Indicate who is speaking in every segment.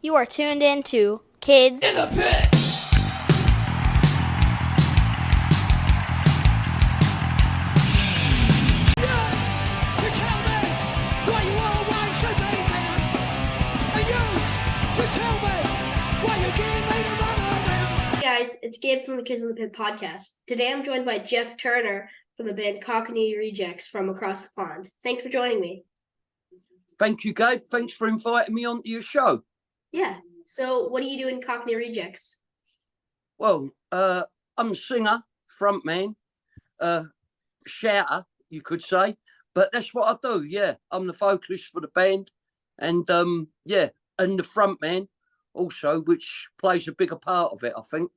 Speaker 1: You are tuned in to Kids
Speaker 2: In the Pit.
Speaker 1: Hey guys, it's Gabe from the Kids in the Pit podcast. Today I'm joined by Jeff Turner from the band Cockney Rejects from across the pond. Thanks for joining me.
Speaker 3: Thank you, Gabe. Thanks for inviting me onto your show.
Speaker 1: Yeah. So what do you do in Cockney Rejects?
Speaker 3: Well, I'm a singer, frontman, shouter, you could say. But that's what I do, yeah. I'm the vocalist for the band. And, and the frontman also, which plays a bigger part of it, I think.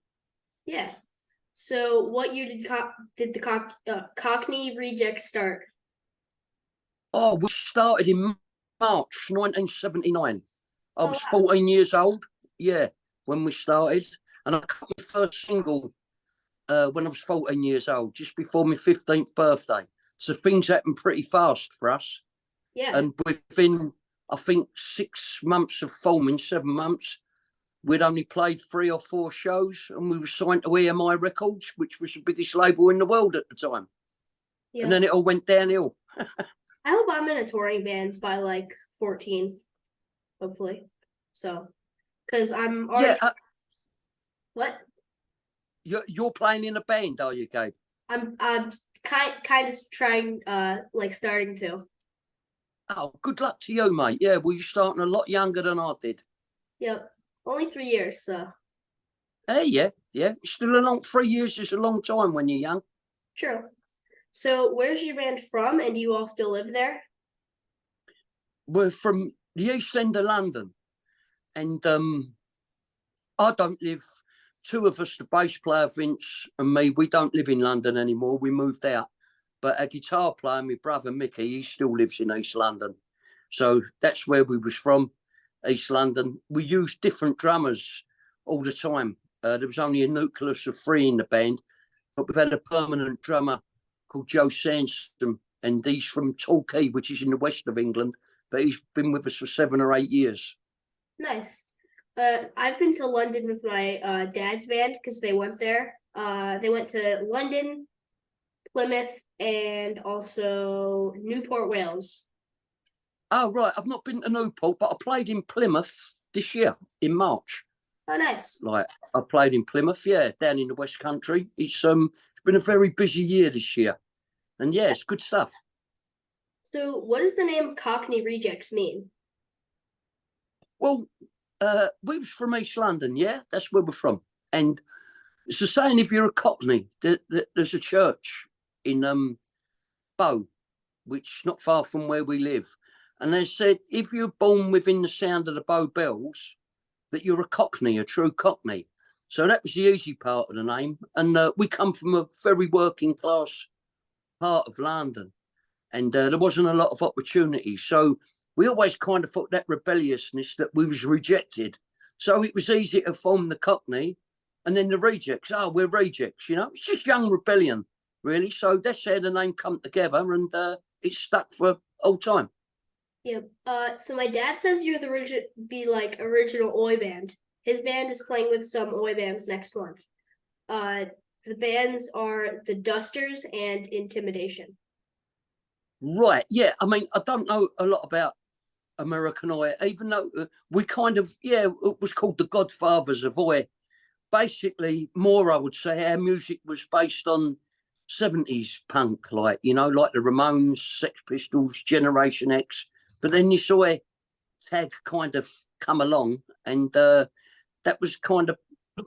Speaker 1: Yeah. So what year did the Cockney Rejects start?
Speaker 3: Oh, we started in March 1979. I
Speaker 1: Oh,
Speaker 3: was
Speaker 1: wow.
Speaker 3: 14 years old, yeah, when we started. And I cut my first single when I was 14 years old, just before my 15th birthday. So things happened pretty fast for us.
Speaker 1: Yeah.
Speaker 3: And within, I think, 6 months of filming, 7 months, we'd only played 3 or 4 shows and we were signed to EMI Records, which was the biggest label in the world at the time.
Speaker 1: Yeah.
Speaker 3: And then it all went downhill.
Speaker 1: I hope I'm in a touring band by like 14, hopefully. So, because I'm already.
Speaker 3: Yeah,
Speaker 1: What?
Speaker 3: you're playing in a band, are you, Gabe?
Speaker 1: I'm kind of trying like starting to.
Speaker 3: Oh, good luck to you, mate. Yeah, well, you're starting a lot younger than I did.
Speaker 1: Yep. Only 3 years, so
Speaker 3: Hey, yeah. Still a long 3 years is a long time when you're young.
Speaker 1: true. So where's your band from, and do you all still live there?
Speaker 3: We're from the East End of London, and I don't live. 2 of us, the bass player Vince and me, we don't live in London anymore. We moved out. But our guitar player, my brother Mickey, he still lives in East London. So that's where we was from, East London. We used different drummers all the time. There was only a nucleus of 3 in the band, but we've had a permanent drummer called Joe Sansom, and he's from Torquay, which is in the west of England, but he's been with us for 7 or 8 years.
Speaker 1: Nice. I've been to London with my dad's band because they went there. They went to London, Plymouth, and also Newport, Wales.
Speaker 3: Oh, right. I've not been to Newport, but I played in Plymouth this year in March.
Speaker 1: Oh, nice.
Speaker 3: Like, I played in Plymouth, yeah, down in the West Country. It's been a very busy year this year. And yeah, it's good stuff.
Speaker 1: So what does the name Cockney Rejects mean?
Speaker 3: Well, we was from East London, yeah, that's where we're from. And it's the saying, if you're a Cockney, there's a church in Bow, which is not far from where we live. And they said, if you're born within the sound of the Bow Bells, that you're a Cockney, a true Cockney. So that was the easy part of the name. And we come from a very working class part of London. And there wasn't a lot of opportunity. So we always kind of thought that rebelliousness that we was rejected. So it was easy to form the Cockney and then the Rejects. Oh, we're Rejects, it's just young rebellion, really. So that's how the name come together, and it's stuck for all time.
Speaker 1: Yeah. So my dad says you're the original Oi band. His band is playing with some Oi bands next month. The bands are the Dusters and Intimidation.
Speaker 3: Right, yeah. I mean, I don't know a lot about American Oi, even though we kind of, it was called the Godfathers of Oi. Basically, more, I would say, our music was based on 70s punk, like the Ramones, Sex Pistols, Generation X. But then you saw a tag kind of come along, and that was kind of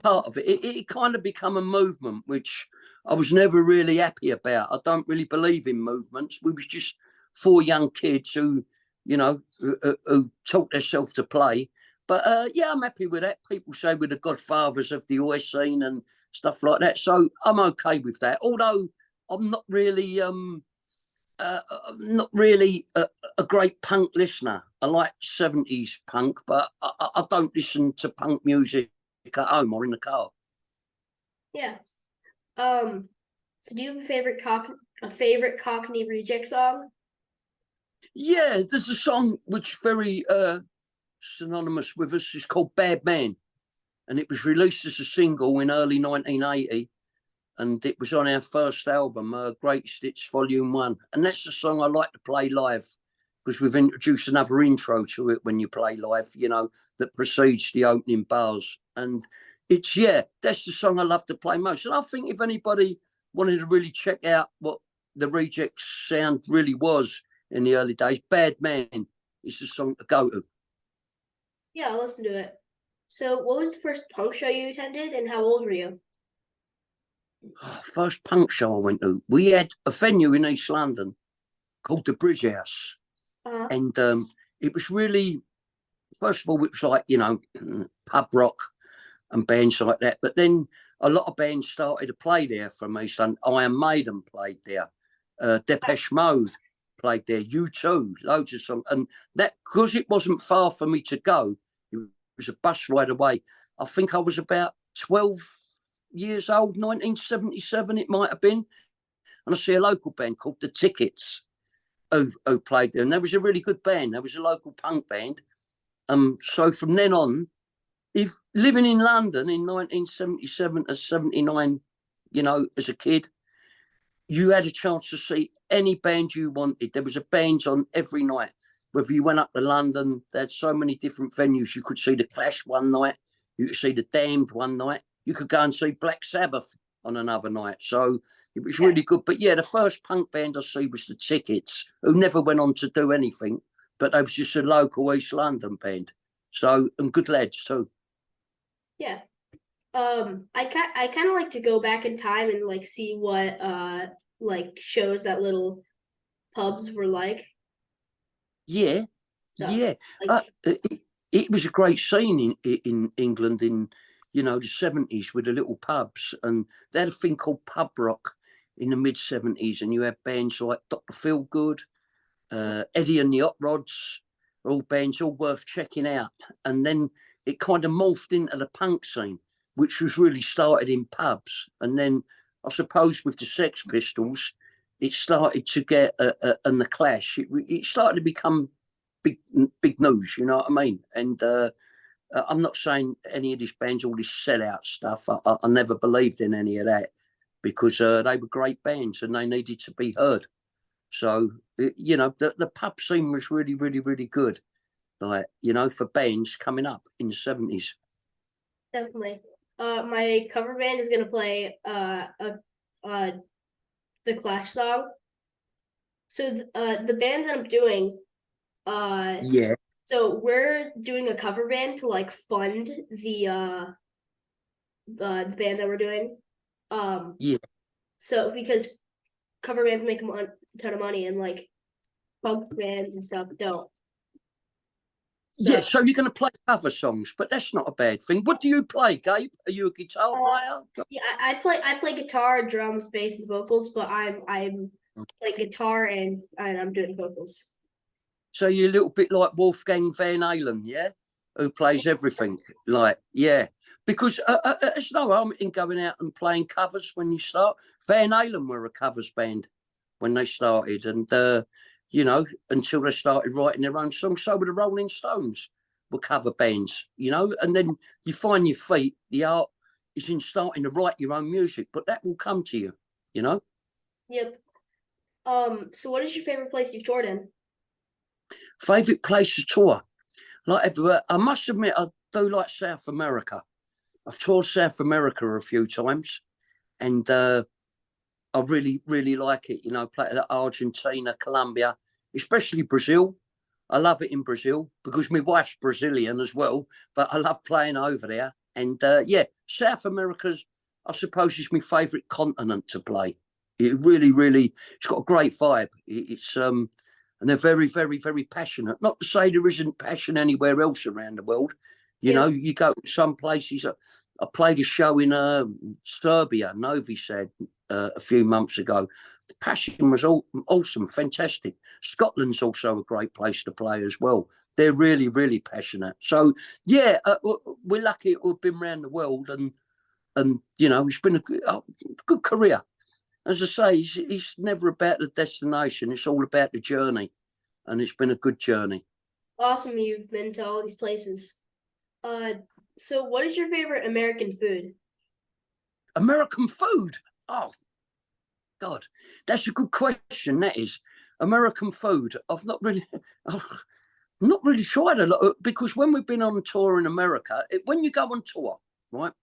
Speaker 3: part of it. It kind of become a movement, which I was never really happy about. I don't really believe in movements. We was just 4 young kids who taught themselves to play. But I'm happy with that. People say we're the godfathers of the oi scene and stuff like that. So I'm okay with that. Although I'm not really a great punk listener. I like 70s punk, but I don't listen to punk music at home or in the car.
Speaker 1: Yeah. So do you have a favorite Cockney Reject song?
Speaker 3: Yeah, there's a song which very synonymous with us. It's called Bad Man, and it was released as a single in early 1980, and it was on our first album, Greatest Hits Volume 1. And that's the song I like to play live, because we've introduced another intro to it when you play live, you know, that precedes the opening bars. And it's, yeah, that's the song I love to play most. And I think if anybody wanted to really check out what the Rejects sound really was in the early days, Bad Man is the song to go to.
Speaker 1: Yeah, I'll listen to it. So, what was the first punk show you attended, and how old were you?
Speaker 3: First punk show I went to, we had a venue in East London called the Bridge House.
Speaker 1: Uh-huh.
Speaker 3: And it was really, first of all, it was like, you know, pub rock and bands like that. But then a lot of bands started to play there from East London. Iron Maiden played there. Depeche Mode played there. U2, loads of songs. And that, because it wasn't far for me to go, it was a bus ride away. I think I was about 12 years old, 1977 it might have been. And I see a local band called The Tickets who played there. And there was a really good band. There was a local punk band. So from then on, if living in London in 1977 to 79, you know, as a kid, you had a chance to see any band you wanted. There was a band on every night. Whether you went up to London, they had so many different venues. You could see the Clash one night. You could see the Damned one night. You could go and see Black Sabbath on another night. So it was really good. But yeah, the first punk band I see was the Tickets, who never went on to do anything, but they was just a local East London band. So, and good lads too.
Speaker 1: Yeah. I kind of like to go back in time and like see what like shows that little pubs were like.
Speaker 3: Yeah,
Speaker 1: So,
Speaker 3: yeah.
Speaker 1: like,
Speaker 3: It was a great scene in England in, you know, the 70s with the little pubs, and they had a thing called pub rock in the mid 70s, and you had bands like Dr. Feelgood, Eddie and the Hot Rods, all bands all worth checking out. And then it kind of morphed into the punk scene, which was really started in pubs. And then I suppose with the Sex Pistols, it started to get, and the Clash, it started to become big news, you know what I mean? And I'm not saying any of these bands, all this sellout stuff. I never believed in any of that, because they were great bands and they needed to be heard. So, you know, the pub scene was really, really, really good. Like, you know, for bands coming up in the 70s.
Speaker 1: definitely. My cover band is gonna play the Clash song. So the band that I'm doing,
Speaker 3: Yeah,
Speaker 1: so we're doing a cover band to like fund the band that we're doing.
Speaker 3: yeah.
Speaker 1: So because cover bands make a ton of money and like punk bands and stuff don't. So
Speaker 3: Yeah, so you're going to play cover songs, but that's not a bad thing. What do you play, Gabe? Are you a guitar player?
Speaker 1: yeah, I play guitar, drums, bass, and vocals, but I'm play guitar and I'm doing vocals.
Speaker 3: So you're a little bit like Wolfgang Van Halen, yeah? Who plays everything. Like, yeah. Because there's no harm in going out and playing covers when you start. Van Halen were a covers band when they started. And, you know, until they started writing their own songs. So were the Rolling Stones, were cover bands, you know? And then you find your feet. The art is in starting to write your own music. But that will come to you, you know?
Speaker 1: Yep. So what is your favorite place you've toured in?
Speaker 3: Favourite place to tour? Like everywhere. I must admit, I do like South America. I've toured South America a few times, and I really, really like it. You know, playing at Argentina, Colombia, especially Brazil. I love it in Brazil because my wife's Brazilian as well, but I love playing over there. And yeah, South America's, I suppose, is my favourite continent to play. It really, really, it's got a great vibe. It's and they're very, very, very passionate. Not to say there isn't passion anywhere else around the world. You know, you go to some places. I played a show in Serbia, Novi Sad, a few months ago. The passion was awesome, fantastic. Scotland's also a great place to play as well. They're really, really passionate. So, yeah, we're lucky to have been around the world, and you know, it's been a good career. As I say, it's never about the destination. It's all about the journey, and it's been a good journey.
Speaker 1: awesome you've been to all these places. Uh, so what is your favorite American food?
Speaker 3: American food. Oh God, that's a good question. That is American food. I've not really, I've not really tried a lot because when we've been on tour in America, when you go on tour, right,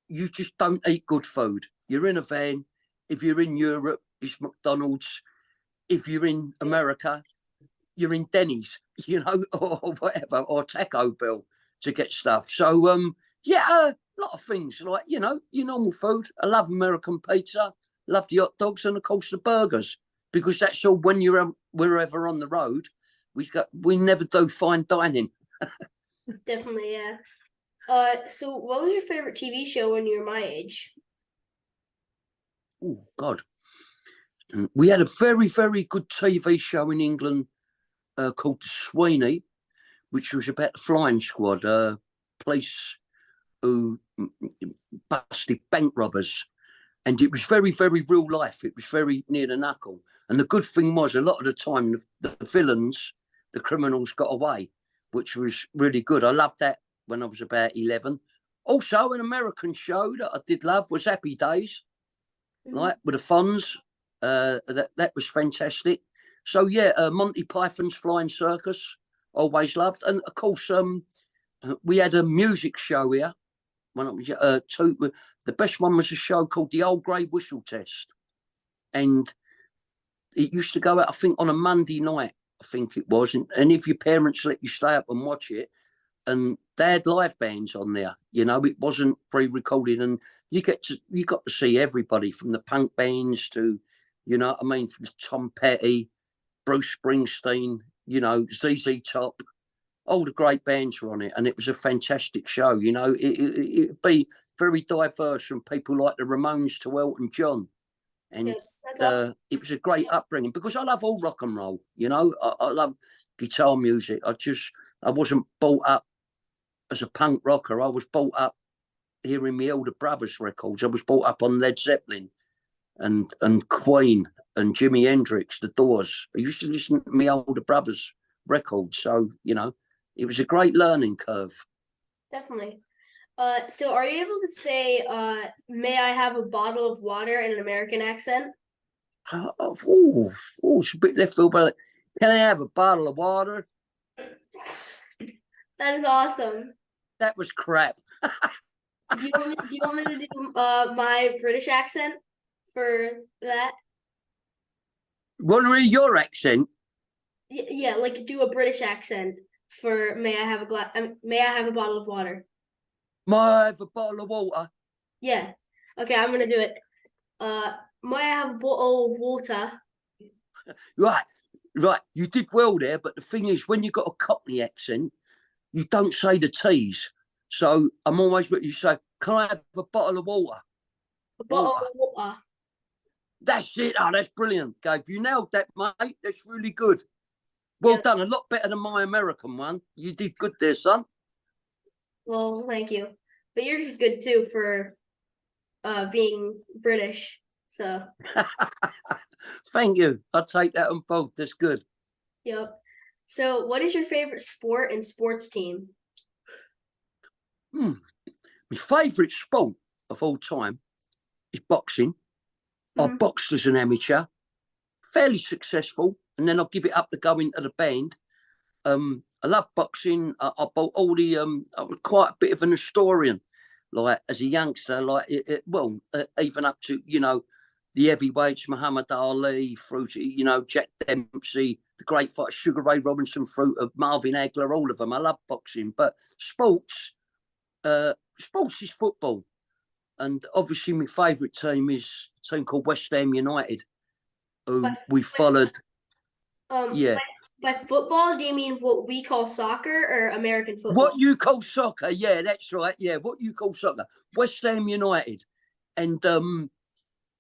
Speaker 3: you just don't eat good food. You're in a van. If you're in Europe, it's McDonald's. If you're in America, you're in Denny's, or whatever, or Taco Bell to get stuff. So, yeah, a lot of things like, your normal food. I love American pizza, love the hot dogs, and of course the burgers, because that's all when you're wherever on the road. We never do fine dining.
Speaker 1: Definitely, yeah. So what was your favorite TV show when you were my age?
Speaker 3: Oh God, we had a very very good TV show in England called Sweeney, which was about the flying squad, police who busted bank robbers. And it was very, very real life. It was very near the knuckle. And the good thing was, a lot of the time, the villains, the criminals got away, which was really good. I loved that when I was about 11. Also, an American show that I did love was Happy Days,
Speaker 1: Mhm.
Speaker 3: like with the Fonz. That was fantastic. So, yeah, Monty Python's Flying Circus, always loved. And, of course, we had a music show here when I was two. The best one was a show called The Old Grey Whistle Test, and it used to go out, I think, on a Monday night. I think it was, and if your parents let you stay up and watch it, and they had live bands on there. It wasn't pre-recorded, and you got to see everybody from the punk bands to, what I mean, from Tom Petty, Bruce Springsteen, ZZ Top, all the great bands were on it, and it was a fantastic show. It'd be very diverse from people like the Ramones to Elton John,
Speaker 1: Yeah,
Speaker 3: and
Speaker 1: that's awesome.
Speaker 3: it was a great upbringing because I love all rock and roll. I love guitar music. I wasn't brought up as a punk rocker. I was brought up hearing my older brothers' records. I was brought up on Led Zeppelin and Queen and Jimi Hendrix, The Doors. I used to listen to my older brothers' records, so it was a great learning curve.
Speaker 1: Definitely. So are you able to say, may I have a bottle of water in an American accent?
Speaker 3: It's a bit left field, but can I have a bottle of water?
Speaker 1: That is awesome.
Speaker 3: That was crap.
Speaker 1: Do you want me to do my British accent for that?
Speaker 3: Want to read your accent?
Speaker 1: Yeah, like do a British accent for may I have a bottle of water?
Speaker 3: May I have a bottle of water?
Speaker 1: Yeah. Okay, I'm gonna do it. May I have a bottle of water?
Speaker 3: Right, right. You did well there, but the thing is, when you got a Cockney accent, you don't say the T's. So I'm always what you say. Can I have a bottle of water?
Speaker 1: A bottle
Speaker 3: Water.
Speaker 1: of water.
Speaker 3: That's it. Oh, that's brilliant, Gabe. You nailed that, mate. That's really good. Well
Speaker 1: Yeah.
Speaker 3: done. A lot better than my American one. You did good there, son.
Speaker 1: Well, thank you. But yours is good too for being British. So,
Speaker 3: Thank you. I'll take that on board. That's good.
Speaker 1: yep. So, what is your favorite sport and sports team?
Speaker 3: Hmm. My favourite sport of all time is boxing. I
Speaker 1: Mhm.
Speaker 3: boxed as an amateur, fairly successful, and then I give it up to go into the band. I love boxing. I bought all the. I was quite a bit of an historian, like as a youngster. Like even up to the heavyweights, Muhammad Ali, through to Jack Dempsey, the great fighter, Sugar Ray Robinson, through to Marvin Hagler, all of them. I love boxing, but sports is football, and obviously my favourite team is a team called West Ham United,
Speaker 1: By,
Speaker 3: who we followed.
Speaker 1: um,
Speaker 3: Yeah,
Speaker 1: by football, do you mean what we call soccer or American
Speaker 3: what
Speaker 1: football?
Speaker 3: you call soccer? Yeah, that's right. Yeah, what you call soccer? West Ham United, and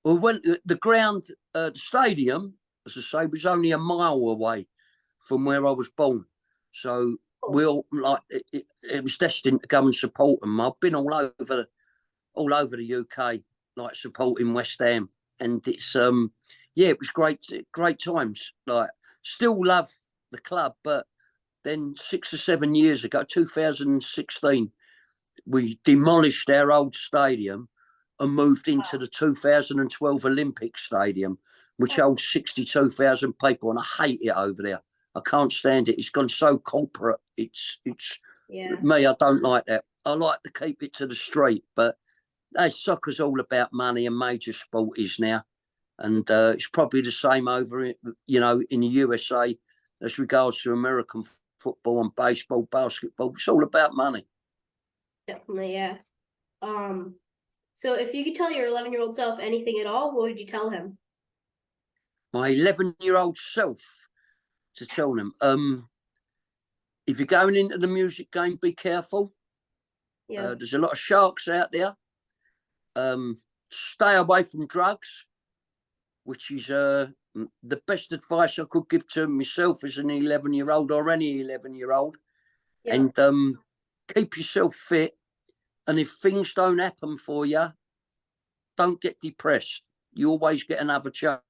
Speaker 3: we went the ground, the stadium, as I say, was only a mile away from where I was born. So we all like it was destined to go and support them. I've been all over the UK, like supporting West Ham, and it's yeah, it was great times. Like, still love the club, but Then 6 or 7 years ago, 2016, we demolished our old stadium and moved into the 2012 Olympic Stadium, which holds 62,000 people, and I hate it over there. I can't stand it. It's gone so corporate. It's me. I don't like that. I like to keep it to the street, but soccer's all about money, and major sport is now, and it's probably the same over, in the USA as regards to American football and baseball, basketball. It's all about money.
Speaker 1: Definitely, yeah. So if you could tell your 11-year-old self anything at all, what would you tell him?
Speaker 3: My 11-year-old self, to tell him, if you're going into the music game, be careful.
Speaker 1: Yeah.
Speaker 3: There's a lot of sharks out there. Stay away from drugs, which is the best advice I could give to myself as an 11-year-old or any 11-year-old.
Speaker 1: Yeah.
Speaker 3: And keep yourself fit. And if things don't happen for you, don't get depressed. You always get another chance.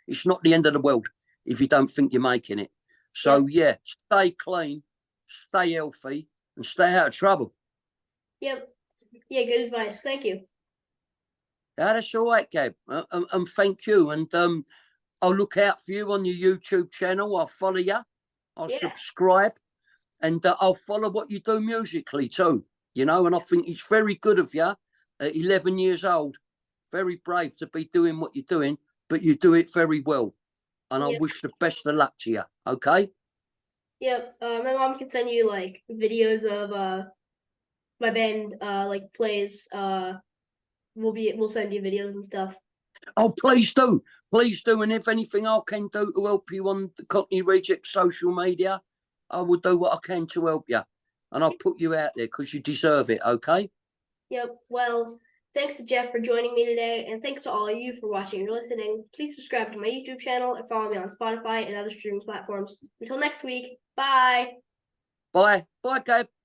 Speaker 3: It's not the end of the world if you don't think you're making it. So, yeah, stay clean, stay healthy, and stay out of trouble.
Speaker 1: Yep. Yeah, good advice. Thank you.
Speaker 3: Yeah, that's all right, Gab. And thank you. And I'll look out for you on your YouTube channel. I'll follow you. I'll subscribe. And I'll follow what you do musically too. And I think it's very good of you at 11 years old. Very brave to be doing what you're doing, but you do it very well. And I wish the best of luck to you. Okay?
Speaker 1: Yep. My mom can send you like videos of my band like plays. We'll send you videos and stuff.
Speaker 3: Oh, please do. Please do. And if anything I can do to help you on the Cockney Reject social media, I will do what I can to help you. And I'll put you out there because you deserve it, okay?
Speaker 1: Yep. Well, thanks to Jeff for joining me today, and thanks to all of you for watching or listening. Please subscribe to my YouTube channel and follow me on Spotify and other streaming platforms. Until next week, bye.
Speaker 3: Bye. Bye, Gabe.